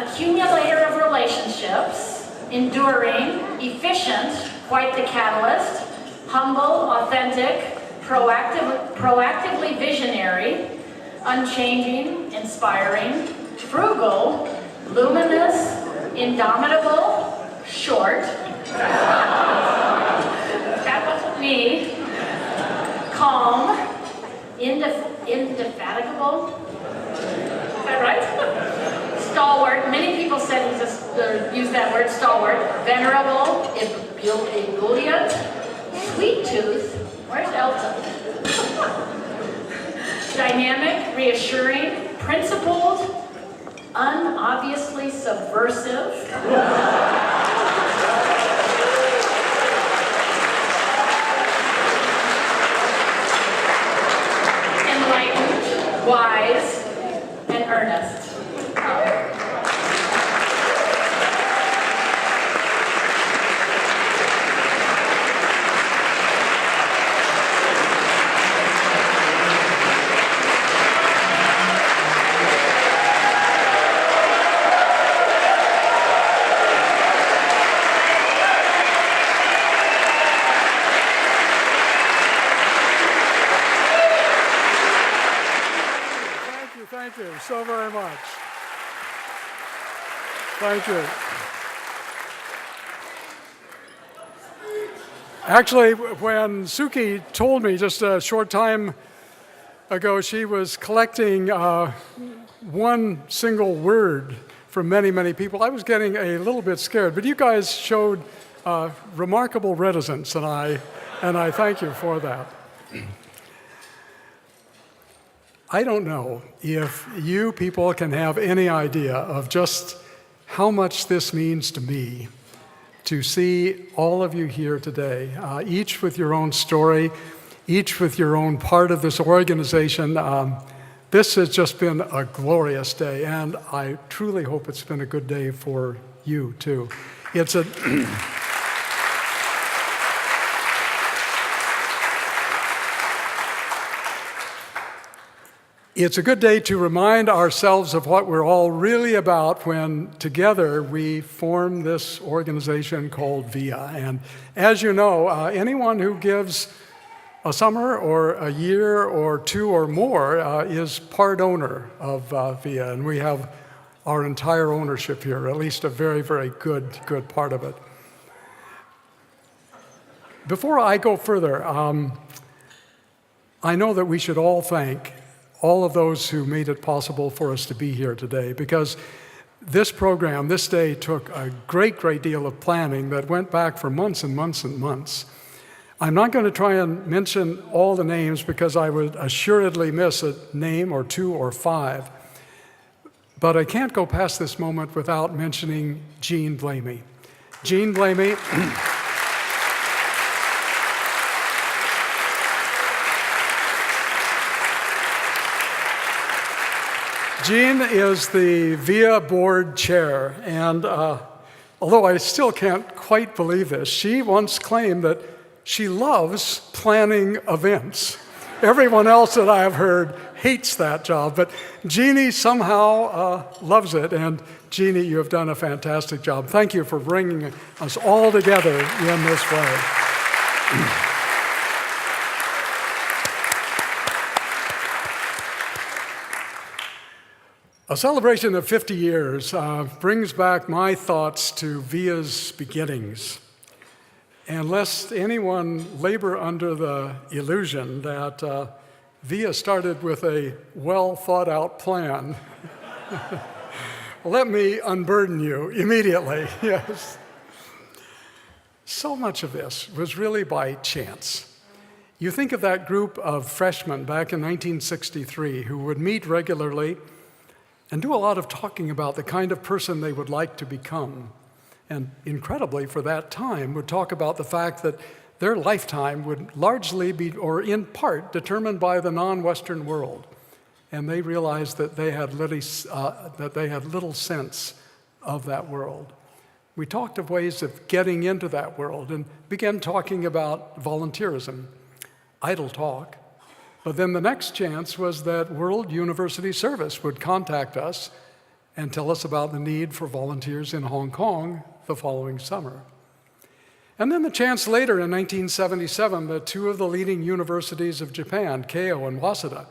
accumulator of relationships, enduring, efficient, quite the catalyst, humble, authentic, proactively visionary, unchanging, inspiring, frugal, luminous, indomitable, short. That wasn't me. Calm, indefatigable. Is that right? Stalwart. Many people said he's use that word, stalwart. Venerable, ebullient, sweet tooth. Where's Elton? Dynamic, reassuring, principled, unobviously subversive. Enlightened, wise, and earnest. Thank you so very much. Thank you. Actually, when Sukie told me just a short time ago she was collecting one single word from many, many people, I was getting a little bit scared. But you guys showed remarkable reticence, and I thank you for that. I don't know if you people can have any idea of just how much this means to me to see all of you here today, each with your own story, each with your own part of this organization. This has just been a glorious day, and I truly hope it's been a good day for you, too. It's a good day to remind ourselves of what we're all really about when together we form this organization called VIA. And as you know, anyone who gives a summer or a year or two or more is part owner of VIA. And we have our entire ownership here, at least a very, very good part of it. Before I go further, I know that we should all thank all of those who made it possible for us to be here today, because this program, this day, took a great deal of planning that went back for months and months and months. I'm not going to try and mention all the names because I would assuredly miss a name or two or five, but I can't go past this moment without mentioning Jean Blamey. Jean Blamey. Jean is the VIA board chair, and although I still can't quite believe this, she once claimed that she loves planning events. Everyone else that I've heard hates that job, but Jeannie somehow loves it, and Jeannie, you have done a fantastic job. Thank you for bringing us all together in this way. A celebration of 50 years brings back my thoughts to VIA's beginnings. And lest anyone labor under the illusion that VIA started with a well-thought-out plan, let me unburden you immediately. Yes. So much of this was really by chance. You think of that group of freshmen back in 1963 who would meet regularly and do a lot of talking about the kind of person they would like to become. And incredibly, for that time, would talk about the fact that their lifetime would largely be, or in part, determined by the non-Western world. And they realized that they had little sense of that world. We talked of ways of getting into that world and began talking about volunteerism, idle talk. But then the next chance was that World University Service would contact us and tell us about the need for volunteers in Hong Kong the following summer. And then the chance later in 1977 that two of the leading universities of Japan, Keio and Waseda,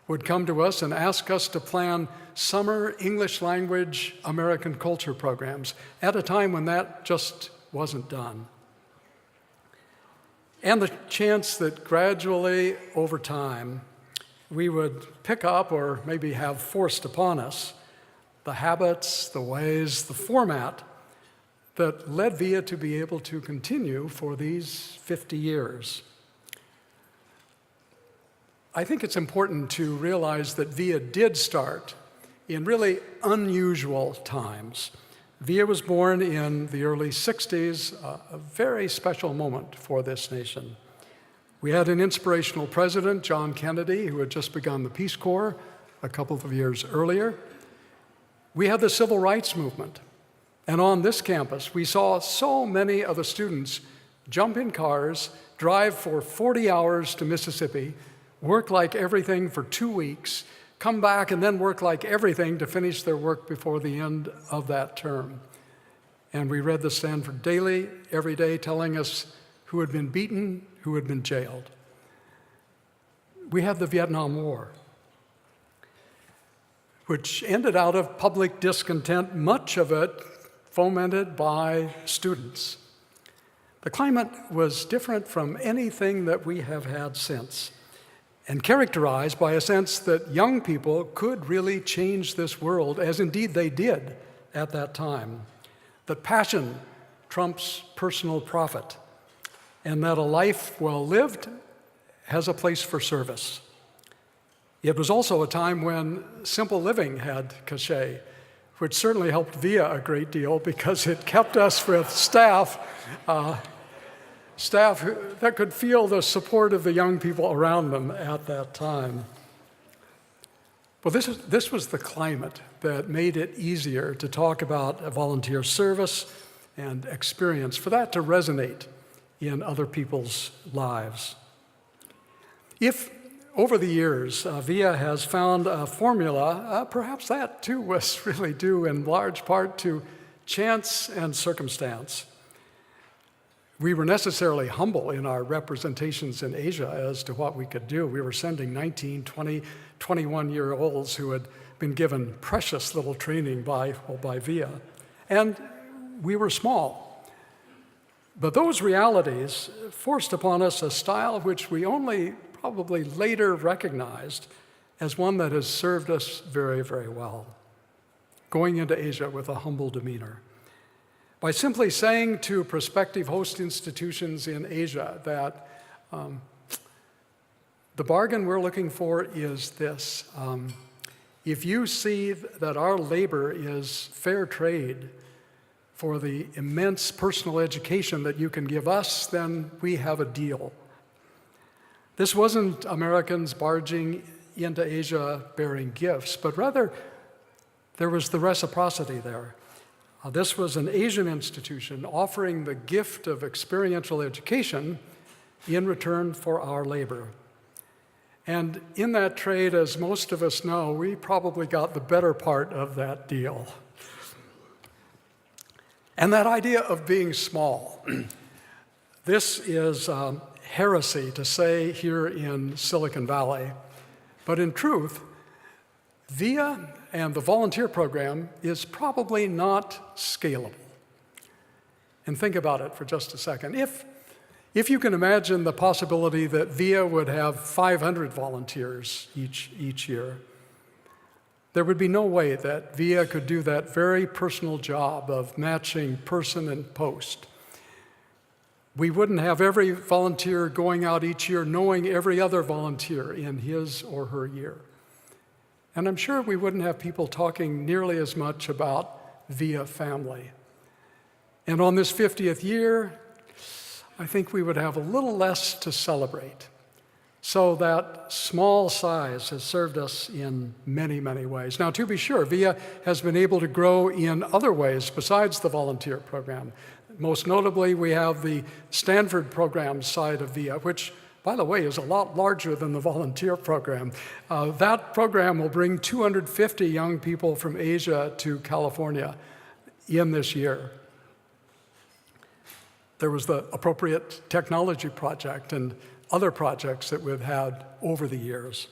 would come to us and ask us to plan summer English language American culture programs at a time when that just wasn't done. And the chance that gradually, over time, we would pick up or maybe have forced upon us the habits, the ways, the format that led VIA to be able to continue for these 50 years. I think it's important to realize that VIA did start in really unusual times. VIA was born in the early 60s, a very special moment for this nation. We had an inspirational president, John Kennedy, who had just begun the Peace Corps a couple of years earlier. We had the Civil Rights Movement. And on this campus, we saw so many of the students jump in cars, drive for 40 hours to Mississippi, work like everything for 2 weeks, come back and then work like everything to finish their work before the end of that term. And we read the Stanford Daily every day telling us who had been beaten, who had been jailed. We had the Vietnam War, which ended out of public discontent, much of it fomented by students. The climate was different from anything that we have had since, and characterized by a sense that young people could really change this world, as indeed they did at that time. That passion trumps personal profit, and that a life well lived has a place for service. It was also a time when simple living had cachet, which certainly helped VIA a great deal because it kept us with staff that could feel the support of the young people around them at that time. Well, this was the climate that made it easier to talk about volunteer service and experience, for that to resonate in other people's lives. If over the years, VIA has found a formula, perhaps that too was really due in large part to chance and circumstance. We were necessarily humble in our representations in Asia as to what we could do. We were sending 19, 20, 21-year-olds who had been given precious little training by VIA. And we were small. But those realities forced upon us a style which we only probably later recognized as one that has served us very, very well. Going into Asia with a humble demeanor. By simply saying to prospective host institutions in Asia that the bargain we're looking for is this. If you see that our labor is fair trade for the immense personal education that you can give us, then we have a deal. This wasn't Americans barging into Asia bearing gifts, but rather there was the reciprocity there. This was an Asian institution offering the gift of experiential education in return for our labor. And in that trade, as most of us know, we probably got the better part of that deal. And that idea of being small, this is heresy to say here in Silicon Valley, but in truth, VIA and the volunteer program is probably not scalable. And think about it for just a second. If you can imagine the possibility that VIA would have 500 volunteers each year, there would be no way that VIA could do that very personal job of matching person and post. We wouldn't have every volunteer going out each year knowing every other volunteer in his or her year. And I'm sure we wouldn't have people talking nearly as much about VIA family. And on this 50th year, I think we would have a little less to celebrate. So that small size has served us in many, many ways. Now, to be sure, VIA has been able to grow in other ways besides the volunteer program. Most notably, we have the Stanford program side of VIA, which by the way, is a lot larger than the volunteer program. That program will bring 250 young people from Asia to California in this year. There was the Appropriate Technology Project and other projects that we've had over the years.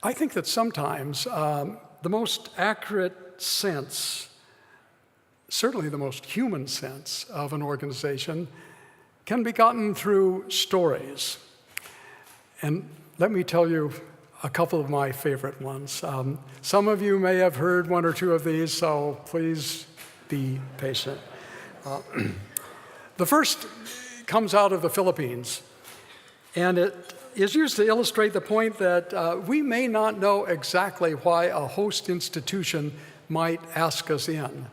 I think that sometimes the most accurate sense, certainly the most human sense of an organization, can be gotten through stories. And let me tell you a couple of my favorite ones. Some of you may have heard one or two of these, so please be patient. The first comes out of the Philippines, and it is used to illustrate the point that we may not know exactly why a host institution might ask us in.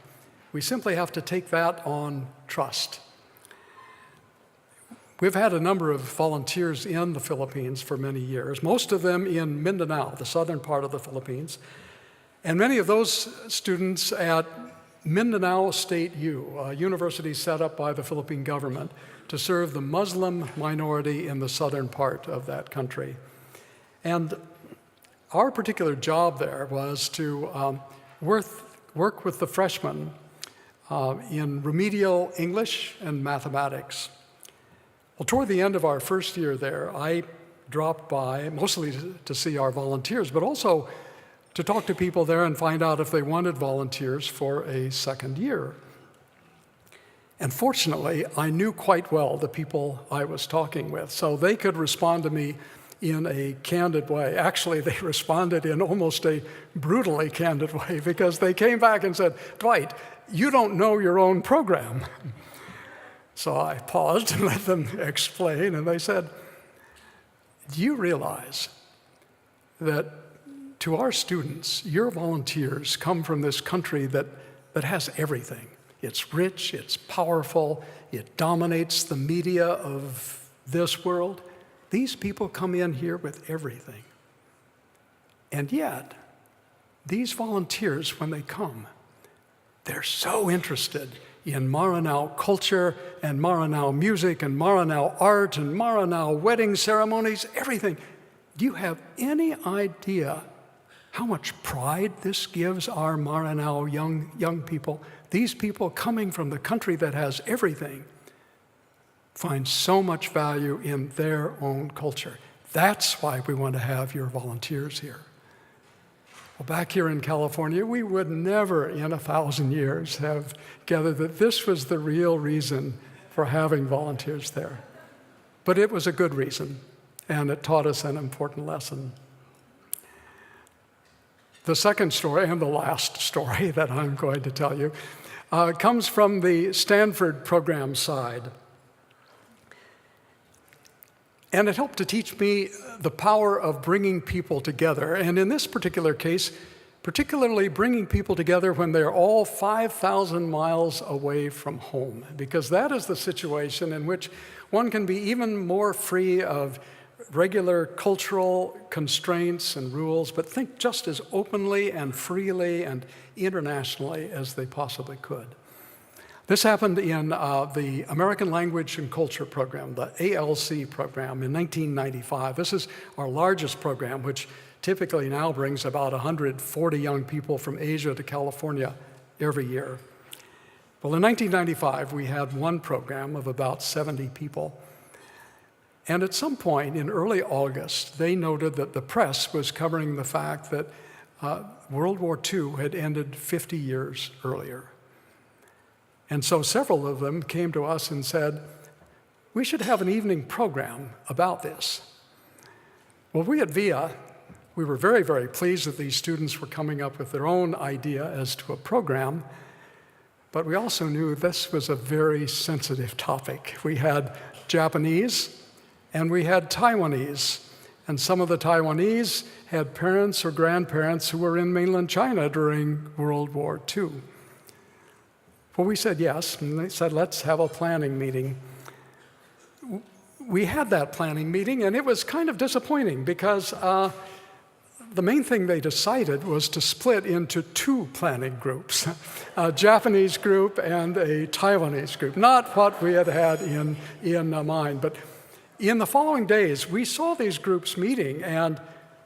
We simply have to take that on trust. We've had a number of volunteers in the Philippines for many years, most of them in Mindanao, the southern part of the Philippines, and many of those students at Mindanao State U, a university set up by the Philippine government to serve the Muslim minority in the southern part of that country. And our particular job there was to work with the freshmen in remedial English and mathematics. Well, toward the end of our first year there, I dropped by, mostly to see our volunteers, but also to talk to people there and find out if they wanted volunteers for a second year. And fortunately, I knew quite well the people I was talking with, so they could respond to me in a candid way. Actually, they responded in almost a brutally candid way, because they came back and said, "Dwight, you don't know your own program." So I paused and let them explain, and they said, "Do you realize that to our students, your volunteers come from this country that has everything? It's rich, it's powerful, it dominates the media of this world. These people come in here with everything. And yet, these volunteers, when they come, they're so interested in Maranao culture and Maranao music and Maranao art and Maranao wedding ceremonies, everything. Do you have any idea how much pride this gives our Maranao young people? These people coming from the country that has everything find so much value in their own culture. That's why we want to have your volunteers here." Well, back here in California, we would never in 1,000 years have gathered that this was the real reason for having volunteers there. But it was a good reason, and it taught us an important lesson. The second story, and the last story that I'm going to tell you, comes from the Stanford program side. And it helped to teach me the power of bringing people together. And in this particular case, particularly bringing people together when they're all 5,000 miles away from home, because that is the situation in which one can be even more free of regular cultural constraints and rules, but think just as openly and freely and internationally as they possibly could. This happened in the American Language and Culture program, the ALC program, in 1995. This is our largest program, which typically now brings about 140 young people from Asia to California every year. Well, in 1995, we had one program of about 70 people. And at some point in early August, they noted that the press was covering the fact that World War II had ended 50 years earlier. And so several of them came to us and said, "We should have an evening program about this." Well, we at VIA, we were very, very pleased that these students were coming up with their own idea as to a program, but we also knew this was a very sensitive topic. We had Japanese and we had Taiwanese, and some of the Taiwanese had parents or grandparents who were in mainland China during World War II. Well, we said yes, and they said, "Let's have a planning meeting." We had that planning meeting, and it was kind of disappointing because the main thing they decided was to split into two planning groups, a Japanese group and a Taiwanese group. Not what we had in mind, but in the following days, we saw these groups meeting, and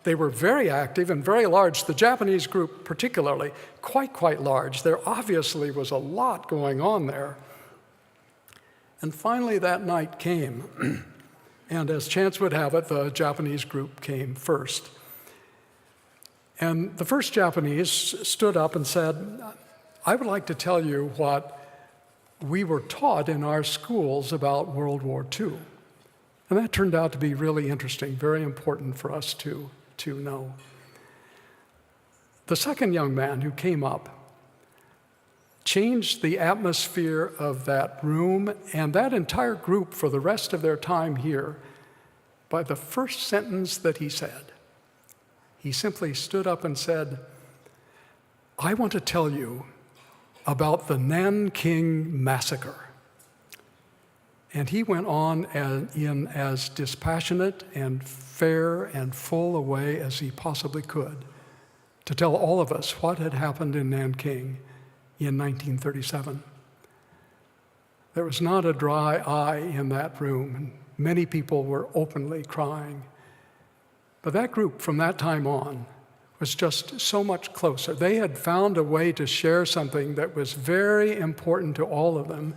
they were very active and very large. The Japanese group particularly, quite large. There obviously was a lot going on there. And finally that night came, and as chance would have it, the Japanese group came first. And the first Japanese stood up and said, I would like to tell you what we were taught in our schools about World War II. And that turned out to be really interesting, very important for us to know. The second young man who came up changed the atmosphere of that room and that entire group for the rest of their time here by the first sentence that he said. He simply stood up and said, I want to tell you about the Nanking Massacre. And he went on in as dispassionate and fair and full a way as he possibly could to tell all of us what had happened in Nanking in 1937. There was not a dry eye in that room, and many people were openly crying. But that group from that time on was just so much closer. They had found a way to share something that was very important to all of them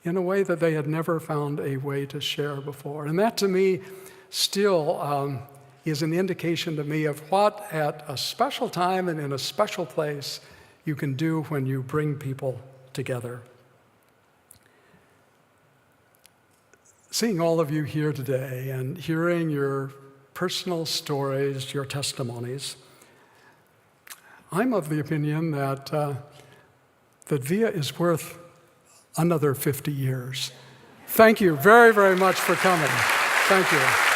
in a way that they had never found a way to share before. And that to me still is an indication to me of what at a special time and in a special place you can do when you bring people together. Seeing all of you here today and hearing your personal stories, your testimonies, I'm of the opinion that VIA is worth another 50 years. Thank you very much for coming. Thank you.